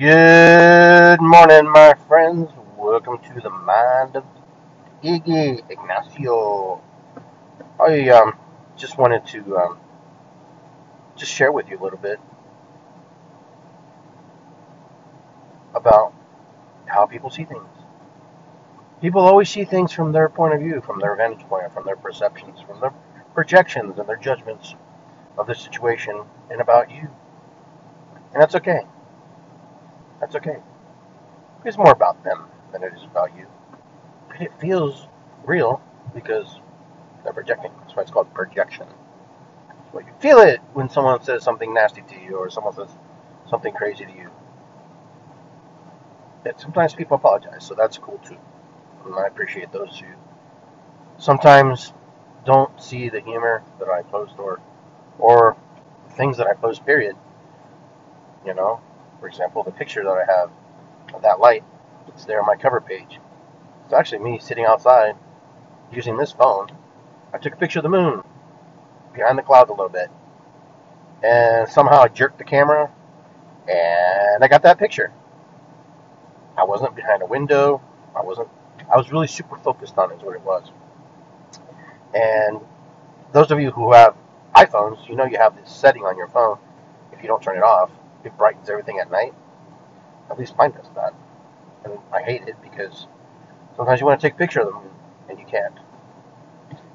Good morning, my friends. Welcome to the Mind of Iggy, Ignacio. I just wanted to just share with you a little bit about how people see things. People always see things from their point of view, from their vantage point, from their perceptions, from their projections and their judgments of the situation and about you. And that's okay. That's okay. It's more about them than it is about you. But it feels real because they're projecting. That's why it's called projection. Well, you feel it when someone says something nasty to you or someone says something crazy to you. And sometimes people apologize, so that's cool too. And I appreciate those who sometimes don't see the humor that I post or things that I post, period. You know, for example, the picture that I have of that light, it's there on my cover page. It's actually me sitting outside using this phone. I took a picture of the moon behind the clouds a little bit, and somehow I jerked the camera, and I got that picture. I wasn't behind a window. I was really super focused on it, is what it was. And those of you who have iPhones, you know you have this setting on your phone. If you don't turn it off, it brightens everything at night. At least mine does that. And I hate it because sometimes you want to take a picture of them and you can't.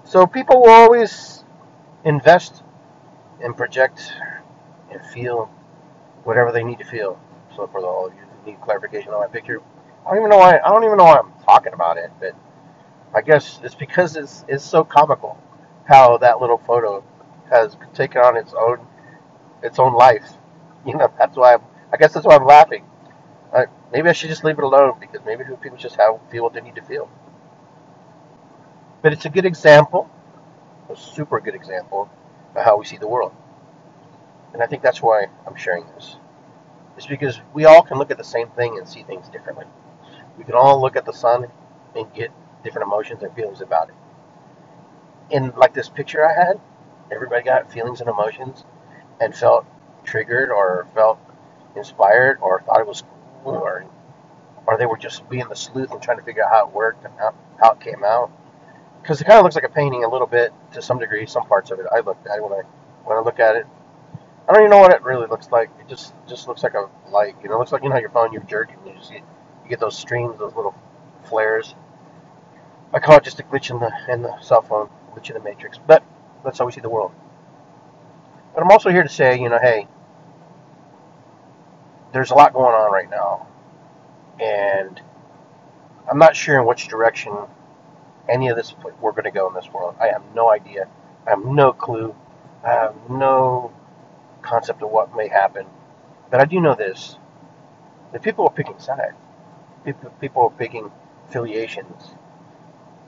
So people will always invest and project and feel whatever they need to feel. So for all of you who need clarification on my picture, I don't even know why I'm talking about it, but I guess it's because it's so comical how that little photo has taken on its own life. You know, I guess that's why I'm laughing. Maybe I should just leave it alone because maybe people just feel what they need to feel. But it's a good example, a super good example of how we see the world. And I think that's why I'm sharing this. It's because we all can look at the same thing and see things differently. We can all look at the sun and get different emotions and feelings about it. In like this picture I had, everybody got feelings and emotions and felt triggered or felt inspired or thought it was cool or they were just being the sleuth and trying to figure out how it worked and how it came out. Because it kind of looks like a painting a little bit to some degree, some parts of it. I looked at it when I look at it. I don't even know what it really looks like. It just looks like a light. You know, it looks like your phone, you jerk and you get those streams, those little flares. I call it just a glitch in the cell phone, glitch in the matrix. But that's how we see the world. But I'm also here to say, hey, there's a lot going on right now, and I'm not sure in which direction any of this we're going to go in this world. I have no idea. I have no clue. I have no concept of what may happen. But I do know this: that people are picking sides. People are picking affiliations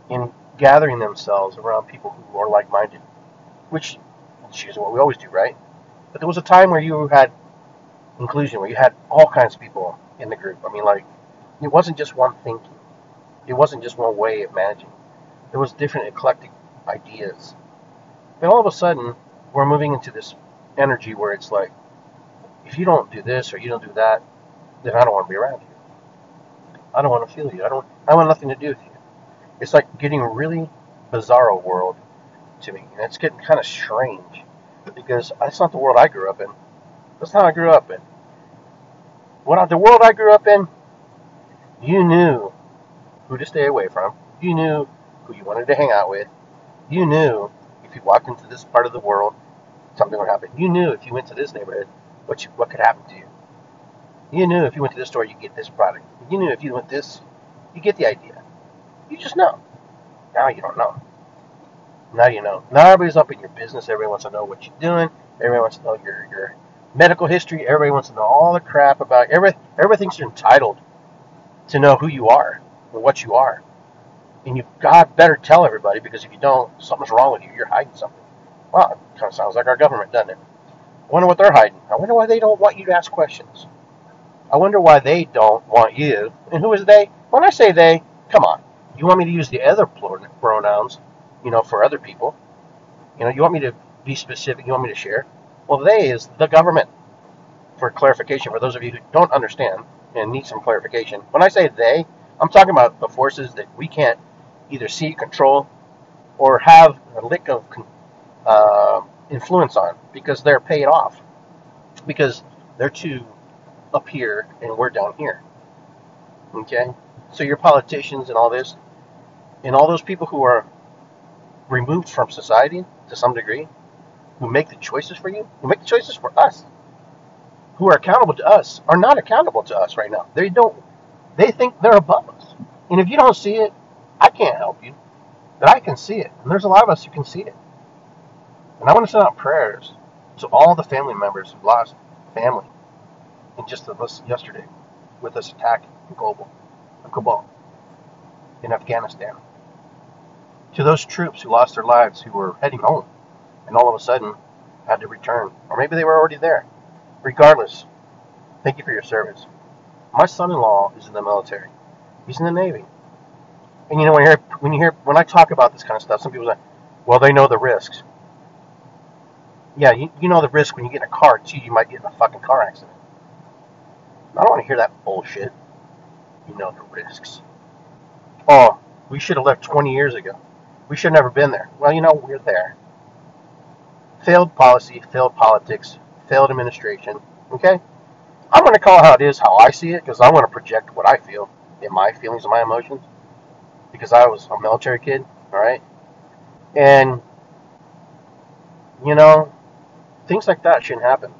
in gathering themselves around people who are like-minded, which is what we always do, right? But there was a time where you had inclusion, where you had all kinds of people in the group. I mean, like, it wasn't just one thinking. It wasn't just one way of managing. There was different eclectic ideas. But all of a sudden, we're moving into this energy where it's like, if you don't do this or you don't do that, then I don't want to be around you. I don't want to feel you. I want nothing to do with you. It's like getting a really bizarro world to me. And it's getting kind of strange because that's not the world I grew up in. That's not how I grew up in. The world I grew up in, you knew who to stay away from. You knew who you wanted to hang out with. You knew if you walked into this part of the world, something would happen. You knew if you went to this neighborhood, what could happen to you. You knew if you went to this store, you get this product. You knew if you went this, you get the idea. You just know. Now you don't know. Now you know. Now everybody's up in your business. Everybody wants to know what you're doing. Everybody wants to know your medical history. Everybody wants to know all the crap about everybody thinks you're entitled to know who you are and what you are. And you God better tell everybody, because if you don't, something's wrong with you. You're hiding something. Wow, it kind of sounds like our government, doesn't it? I wonder what they're hiding. I wonder why they don't want you to ask questions. I wonder why they don't want you. And who is they? When I say they, come on. You want me to use the other pronouns, for other people. You want me to be specific. You want me to share. Well, they is the government. for clarification, for those of you who don't understand and need some clarification, when I say they, I'm talking about the forces that we can't either see, control, or have a lick of influence on because they're paid off, because they're too up here and we're down here. Okay? So your politicians and all this, and all those people who are removed from society to some degree, who make the choices for you, who make the choices for us, who are accountable to us, are not accountable to us right now. They don't. They think they're above us. And if you don't see it, I can't help you. But I can see it. And there's a lot of us who can see it. And I want to send out prayers to all the family members who lost family in just yesterday with this attack in Kabul, in Afghanistan. To those troops who lost their lives, who were heading home, and all of a sudden had to return. Or maybe they were already there. Regardless, thank you for your service. My son-in-law is in the military. He's in the Navy. And you know, when I talk about this kind of stuff, some people say, well, they know the risks. Yeah, you know the risk when you get in a car, too. You might get in a fucking car accident. I don't want to hear that bullshit. You know the risks. Oh, we should have left 20 years ago. We should have never been there. Well, you know, we're there. Failed policy, failed politics, failed administration. Okay? I'm going to call it how it is, how I see it, because I want to project what I feel in my feelings and my emotions, because I was a military kid, all right? And, you know, things like that shouldn't happen.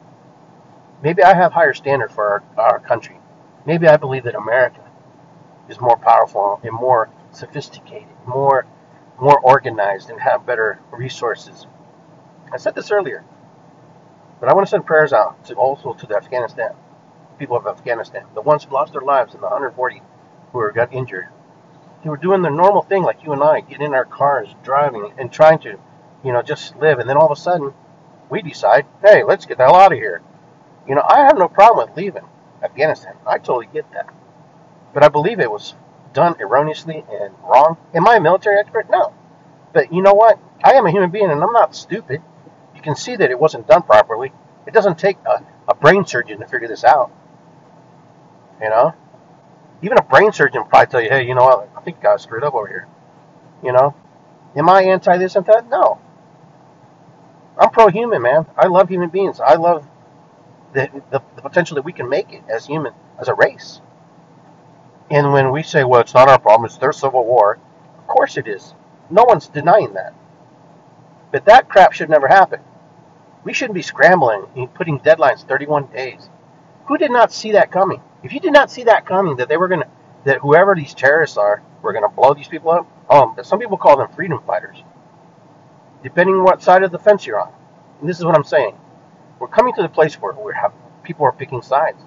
Maybe I have higher standard for our country. Maybe I believe that America is more powerful and more sophisticated, more organized, and have better resources. I said this earlier, but I want to send prayers out also to the Afghanistan, people of Afghanistan, the ones who lost their lives and the 140 who got injured. Who were doing their normal thing like you and I, getting in our cars, driving, and trying to, just live. And then all of a sudden, we decide, hey, let's get the hell out of here. I have no problem with leaving Afghanistan. I totally get that. But I believe it was done erroneously and wrong. Am I a military expert? No. But you know what? I am a human being, and I'm not stupid. You can see that it wasn't done properly. It doesn't take a brain surgeon to figure this out. Even a brain surgeon would probably tell you, hey, you know what? I think I got screwed up over here. Am I anti this and that? No. I'm pro-human, man. I love human beings. I love the potential that we can make it as a race. And when we say, well, it's not our problem, it's their civil war, of course it is. No one's denying that. But that crap should never happen. We shouldn't be scrambling and putting deadlines 31 days. Who did not see that coming? If you did not see that coming, that that whoever these terrorists are, were going to blow these people up, some people call them freedom fighters, depending on what side of the fence you're on. And this is what I'm saying. We're coming to the place where people are picking sides.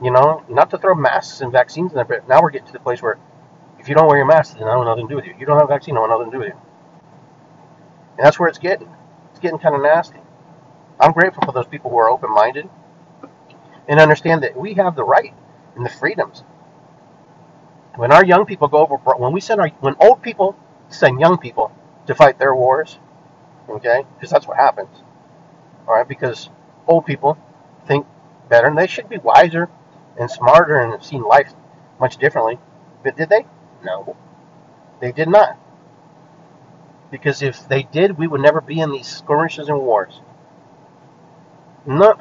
Not to throw masks and vaccines in there, but now we're getting to the place where if you don't wear your mask, then I don't have nothing to do with you. You don't have a vaccine, I want nothing to do with you. And that's where it's getting. It's getting kind of nasty. I'm grateful for those people who are open-minded and understand that we have the right and the freedoms. When our young people go over, when old people send young people to fight their wars, okay, because that's what happens, all right, because old people think better and they should be wiser and smarter and have seen life much differently. But did they? No, they did not. Because if they did, we would never be in these skirmishes and wars. No,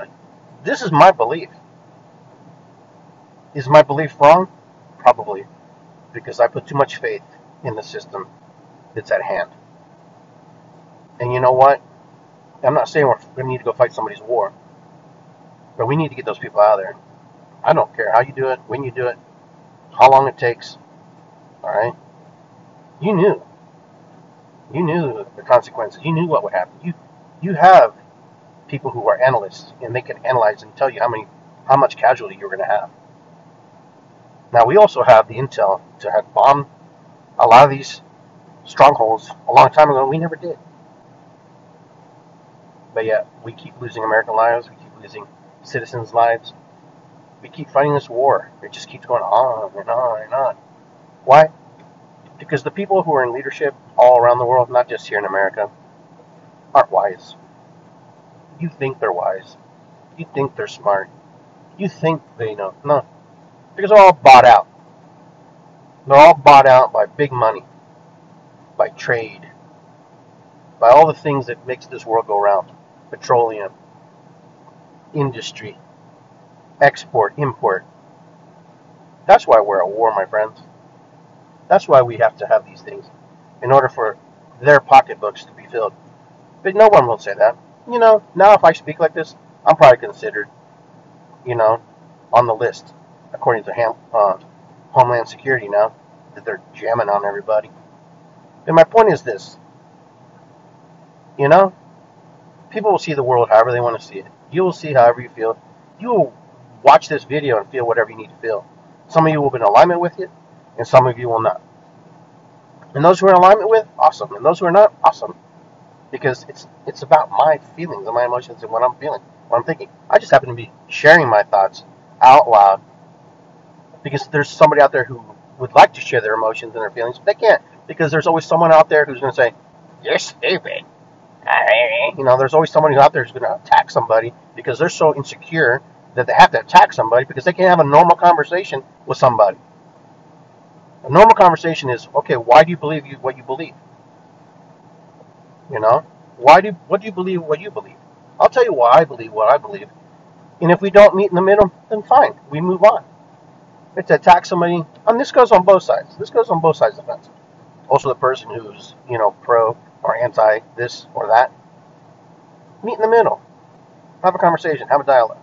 this is my belief. Is my belief wrong? Probably. Because I put too much faith in the system that's at hand. And you know what? I'm not saying we're going to need to go fight somebody's war. But we need to get those people out of there. I don't care how you do it, when you do it, how long it takes. Alright? You knew. You knew the consequences. You knew what would happen. You have people who are analysts, and they can analyze and tell you how much casualty you're going to have. Now, we also have the intel to have bombed a lot of these strongholds a long time ago, and we never did. But yet, we keep losing American lives. We keep losing citizens' lives. We keep fighting this war. It just keeps going on and on and on. Why? Because the people who are in leadership all around the world, not just here in America, aren't wise. You think they're wise. You think they're smart. You think they know. No, because they're all bought out. They're all bought out by big money, by trade, by all the things that makes this world go round. Petroleum, industry, export, import. That's why we're at war, my friends. That's why we have to have these things in order for their pocketbooks to be filled. But no one will say that. Now if I speak like this, I'm probably considered, you know, on the list, according to Homeland Security now, that they're jamming on everybody. And my point is this, you know, people will see the world however they want to see it. You will see however you feel. You will watch this video and feel whatever you need to feel. Some of you will be in alignment with it, and some of you will not. And those who are in alignment with, awesome. And those who are not, awesome. Because it's about my feelings and my emotions and what I'm feeling, what I'm thinking. I just happen to be sharing my thoughts out loud because there's somebody out there who would like to share their emotions and their feelings, but they can't because there's always someone out there who's going to say, "You're stupid." There's always someone out there who's going to attack somebody because they're so insecure that they have to attack somebody because they can't have a normal conversation with somebody. A normal conversation is, okay, why do you believe what you believe? What do you believe what you believe? I'll tell you why I believe what I believe. And if we don't meet in the middle, then fine, we move on. If to attack somebody, and this goes on both sides. This goes on both sides of the fence. Also the person who's, pro or anti this or that. Meet in the middle. Have a conversation, have a dialogue.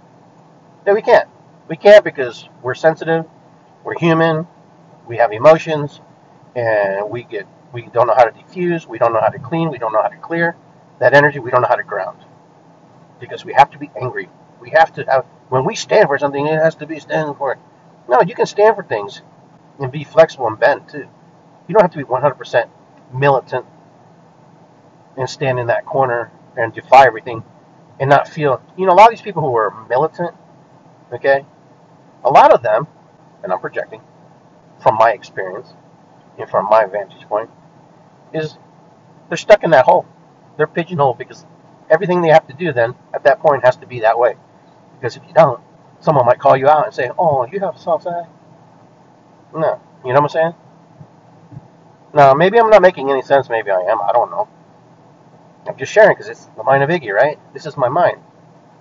No, we can't. We can't because we're sensitive, we're human, we have emotions, and we don't know how to diffuse, we don't know how to clean, we don't know how to clear that energy, we don't know how to ground. Because we have to be angry. We have to have, when we stand for something, it has to be standing for it. No, you can stand for things and be flexible and bend too. You don't have to be 100% militant and stand in that corner and defy everything and not feel, a lot of these people who are militant, okay, a lot of them, and I'm projecting from my experience and from my vantage point, is they're stuck in that hole. They're pigeonholed because everything they have to do then at that point has to be that way. Because if you don't, someone might call you out and say, "Oh, you have self-eye." No, you know what I'm saying? Now, maybe I'm not making any sense. Maybe I am. I don't know. I'm just sharing because it's the mind of Iggy, right? This is my mind.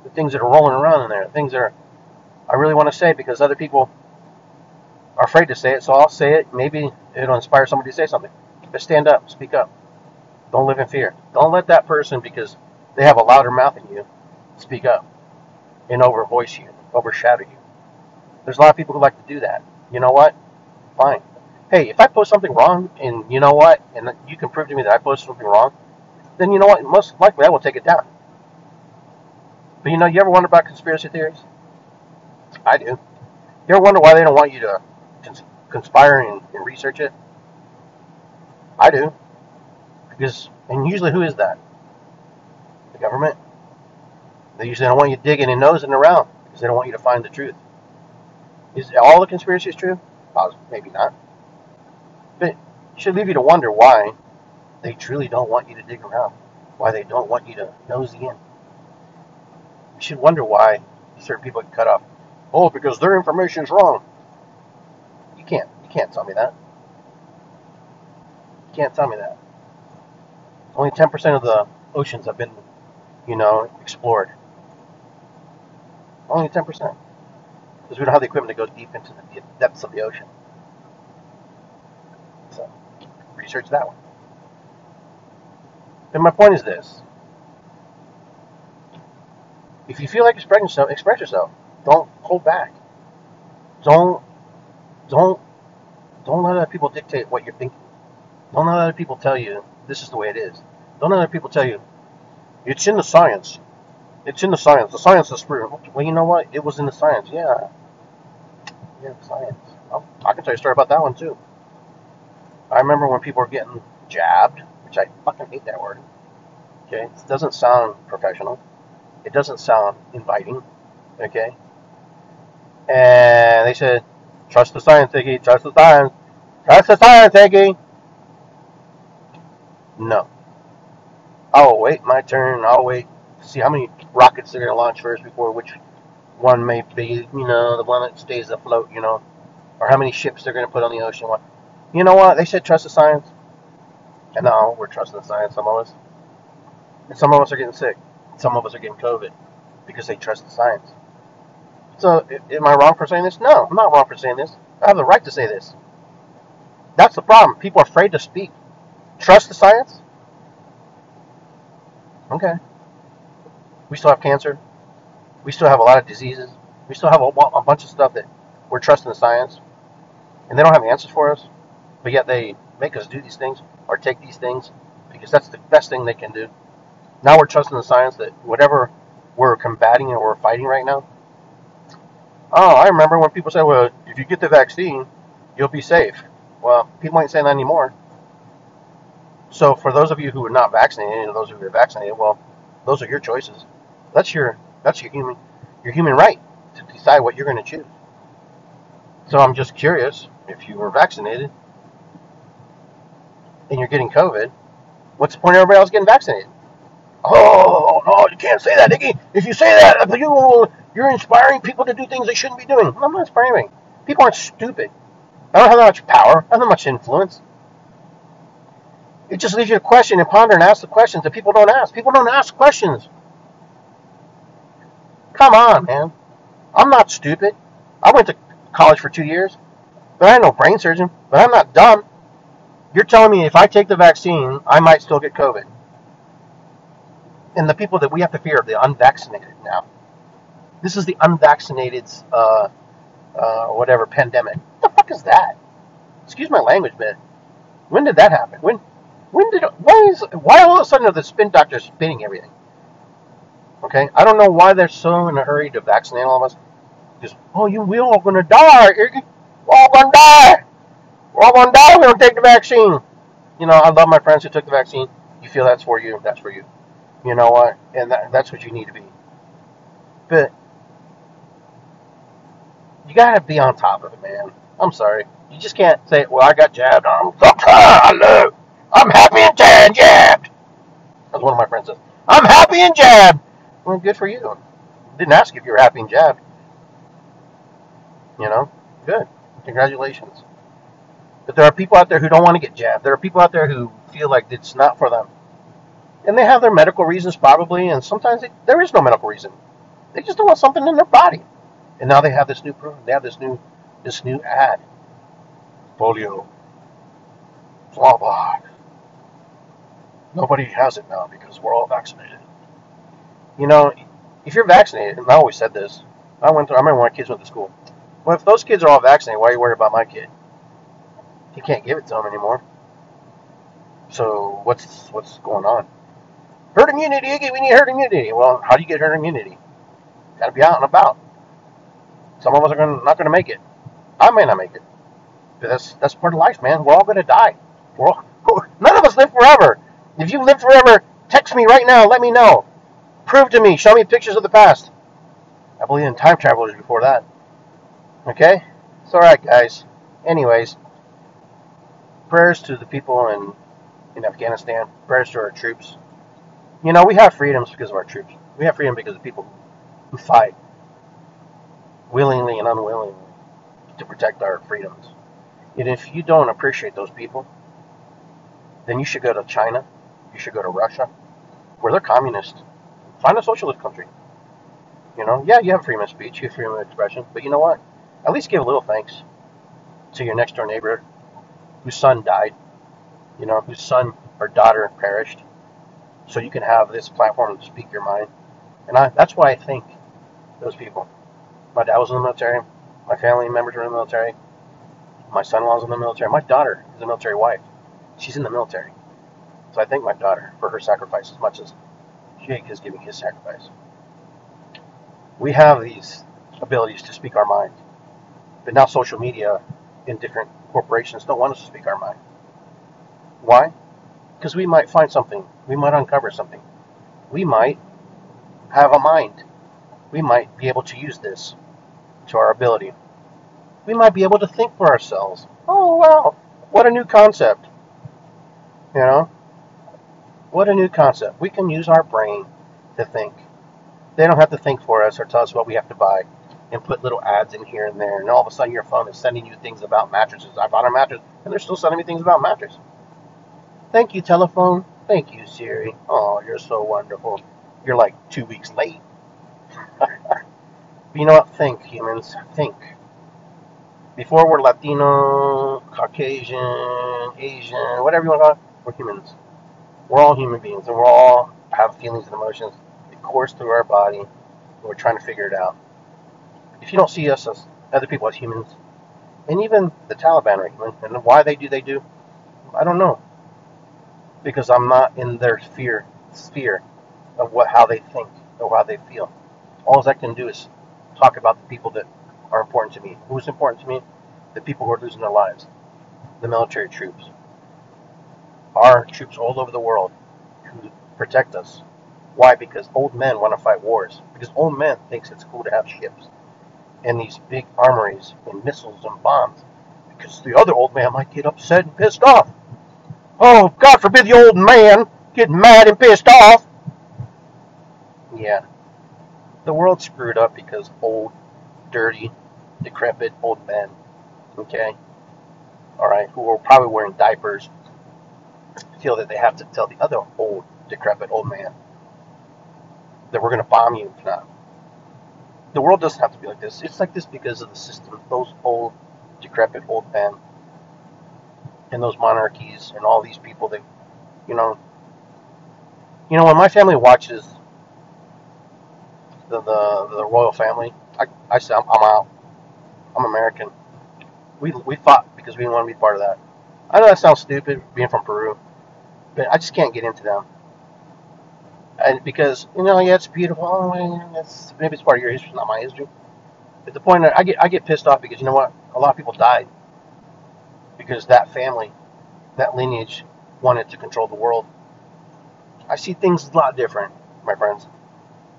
The things that are rolling around in there, things that I really want to say because other people are afraid to say it, so I'll say it. Maybe it'll inspire somebody to say something. But stand up, speak up. Don't live in fear. Don't let that person, because they have a louder mouth than you, speak up and overvoice you, overshadow you. There's a lot of people who like to do that. You know what? Fine. Hey, if I post something wrong, and you know what, and you can prove to me that I posted something wrong, then you know what? Most likely I will take it down. But you ever wonder about conspiracy theories? I do. You ever wonder why they don't want you to conspire and research it? I do. And usually who is that? The government. They usually don't want you digging and nosing around because they don't want you to find the truth. Is all the conspiracies true? Maybe not. But it should leave you to wonder why they truly don't want you to dig around. Why they don't want you to nosy in. You should wonder why certain people get cut off. Oh, because their information is wrong. You can't tell me that. You can't tell me that. Only 10% of the oceans have been, explored. Only 10%. Because we don't have the equipment to go deep into the depths of the ocean. So, research that one. And my point is this. If you feel like express yourself. Don't hold back. Don't let other people dictate what you're thinking. Don't let other people tell you this is the way it is. Don't let other people tell you it's in the science. It's in the science. The science is proven. Well, you know what? It was in the science. Yeah, science. I can tell you a story about that one too. I remember when people were getting jabbed, which I fucking hate that word. Okay, it doesn't sound professional. It doesn't sound inviting. Okay, and they said, "Trust the science, Iggy. Trust the science. Trust the science, Iggy." No. I'll wait my turn. I'll wait to see how many rockets they're going to launch first before which one may be, the one that stays afloat, or how many ships they're going to put on the ocean. You know what? They said trust the science. And now we're trusting the science, some of us. And some of us are getting sick. Some of us are getting COVID because they trust the science. So, am I wrong for saying this? No, I'm not wrong for saying this. I have the right to say this. That's the problem. People are afraid to speak. Trust the science? Okay. We still have cancer. We still have a lot of diseases. We still have a bunch of stuff that we're trusting the science. And they don't have the answers for us. But yet they make us do these things or take these things because that's the best thing they can do. Now we're trusting the science that whatever we're combating or we're fighting right now. Oh, I remember when people said, well, if you get the vaccine, you'll be safe. Well, people ain't saying that anymore. So for those of you who are not vaccinated and those who are vaccinated, well, those are your choices. That's your human right to decide what you're going to choose. So I'm just curious, if you were vaccinated and you're getting COVID, what's the point of everybody else getting vaccinated? Oh, no, you can't say that, Iggy. If you say that, you're inspiring people to do things they shouldn't be doing. I'm not inspiring anything. People aren't stupid. I don't have that much power. I don't have that much influence. It just leaves you to question and ponder and ask the questions that people don't ask. People don't ask questions. Come on, man. I'm not stupid. I went to college for 2 years, but I'm no brain surgeon. But I'm not dumb. You're telling me if I take the vaccine, I might still get COVID. And the people that we have to fear are the unvaccinated now. This is the unvaccinated, pandemic. What the fuck is that? Excuse my language, but when did that happen? Why all of a sudden are the spin doctors spinning everything? Okay, I don't know why they're so in a hurry to vaccinate all of us. Because, we're all going to die. We're all going to die. We're all going to die if we don't take the vaccine. I love my friends who took the vaccine. You feel that's for you, that's for you. You know what? And that's what you need to be. But you got to be on top of it, man. I'm sorry. You just can't say, well, I got jabbed. I'm happy and jabbed. As one of my friends says, I'm happy and jabbed. Well, good for you. Didn't ask if you were happy and jabbed. Good. Congratulations. But there are people out there who don't want to get jabbed. There are people out there who feel like it's not for them. And they have their medical reasons probably, and sometimes there is no medical reason. They just don't want something in their body. And now they have this new proof. They have this new ad. Polio. Smallpox. Nobody has it now because we're all vaccinated. If you're vaccinated, and I always said this, I remember when my kids went to school. Well, if those kids are all vaccinated, why are you worried about my kid? You can't give it to them anymore. So what's going on? Herd immunity, Iggy, we need herd immunity. Well, how do you get herd immunity? Got to be out and about. Some of us are not going to make it. I may not make it. But that's part of life, man. We're all going to die. None of us live forever. If you live forever, text me right now. Let me know. Prove to me. Show me pictures of the past. I believe in time travelers before that. Okay? It's alright, guys. Anyways, prayers to the people in Afghanistan. Prayers to our troops. We have freedoms because of our troops. We have freedom because of people who fight willingly and unwillingly to protect our freedoms. And if you don't appreciate those people, then you should go to China. You should go to Russia, where they're communist. Find a socialist country. Yeah, you have freedom of speech, you have freedom of expression, but you know what? At least give a little thanks to your next door neighbor whose son died, whose son or daughter perished, so you can have this platform to speak your mind. And that's why I thank those people. My dad was in the military. My family members were in the military. My son-in-law was in the military. My daughter is a military wife. She's in the military. So I thank my daughter for her sacrifice as much as Jake is giving his sacrifice. We have these abilities to speak our mind. But now social media and different corporations don't want us to speak our mind. Why? Because we might find something. We might uncover something. We might have a mind. We might be able to use this to our ability. We might be able to think for ourselves. Oh, wow. What a new concept. What a new concept. We can use our brain. to think. They don't have to think for us or tell us what we have to buy and put little ads in here and there. And all of a sudden your phone is sending you things about mattresses. I bought a mattress and they're still sending me things about mattress. Thank you, telephone. Thank you, Siri. Oh, you're so wonderful. You're like 2 weeks late. But you know what? Think, humans. Think. Before we're Latino, Caucasian, Asian, whatever you want to call it, we're humans. We're all human beings, and we all have feelings and emotions. They course through our body, and we're trying to figure it out. If you don't see us as other people as humans, and even the Taliban are human, and why they do, I don't know, because I'm not in their sphere of how they think or how they feel. All I can do is talk about the people that are important to me. Who's important to me? The people who are losing their lives, the military troops, our troops all over the world who protect us. Why? Because old men want to fight wars. Because old men thinks it's cool to have ships and these big armories and missiles and bombs. Because the other old man might get upset and pissed off. Oh, God forbid the old man get mad and pissed off. Yeah, the world's screwed up because old, dirty, decrepit old men, okay, all right, who are probably wearing diapers, feel that they have to tell the other old, decrepit old man that we're going to bomb you if not. The world doesn't have to be like this. It's like this because of the system. Those old, decrepit old men and those monarchies and all these people that, you know, when my family watches the royal family, I say I'm out. I'm American. We fought because we didn't want to be part of that. I know that sounds stupid, being from Peru, but I just can't get into them. And because yeah, it's beautiful. Maybe it's part of your history, not my history. But the point that I get pissed off because you know what? A lot of people died because that family, that lineage, wanted to control the world. I see things a lot different, my friends.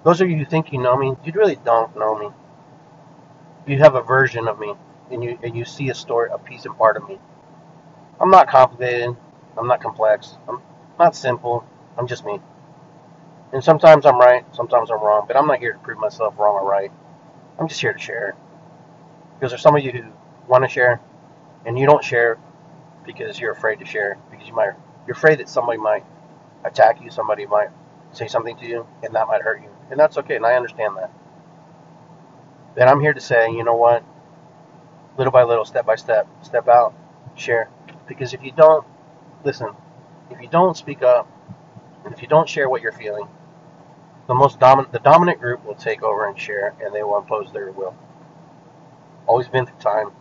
Those of you who think you know me, you really don't know me. You have a version of me, and you see a story, a piece and part of me. I'm not complicated. I'm not complex. I'm not simple. I'm just me. And sometimes I'm right, sometimes I'm wrong, but I'm not here to prove myself wrong or right. I'm just here to share. Because there's some of you who want to share, and you don't share because you're afraid to share. Because you're afraid that somebody might attack you, somebody might say something to you, and that might hurt you. And that's okay, and I understand that. But I'm here to say, you know what? Little by little, step by step, step out, share. Because if you don't, listen, if you don't speak up, and if you don't share what you're feeling, the dominant group will take over and share, and they will impose their will. Always been through time.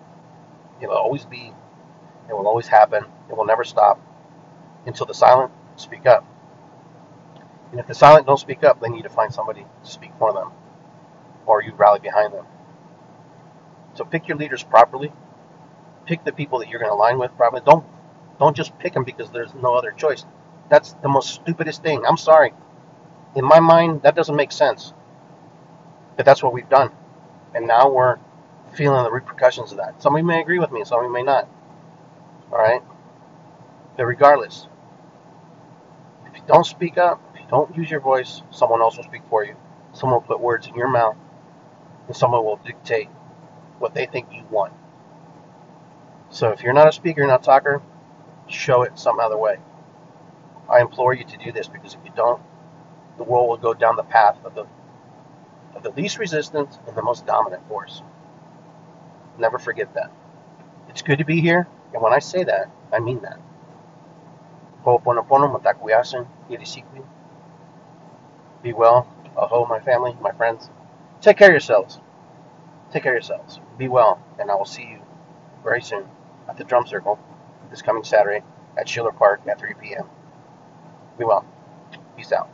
It will always be. It will always happen. It will never stop until the silent speak up. And if the silent don't speak up, they need to find somebody to speak for them, or you rally behind them. So pick your leaders properly. Pick the people that you're going to align with properly. Don't just pick them because there's no other choice. That's the most stupidest thing. I'm sorry. In my mind, that doesn't make sense. But that's what we've done. And now we're feeling the repercussions of that. Somebody may agree with me, somebody may not. All right? But regardless, if you don't speak up, if you don't use your voice, someone else will speak for you. Someone will put words in your mouth, and someone will dictate what they think you want. So if you're not a speaker, not a talker, show it some other way. I implore you to do this, because if you don't, the world will go down the path of the least resistance and the most dominant force. Never forget that. It's good to be here, and when I say that, I mean that. Ho'oponopono, matakuyasin, irisikwi. Be well. Aho, my family, my friends. Take care of yourselves. Take care of yourselves. Be well, and I will see you very soon at the Drum Circle this coming Saturday at Schiller Park at 3 p.m. Be well. Peace out.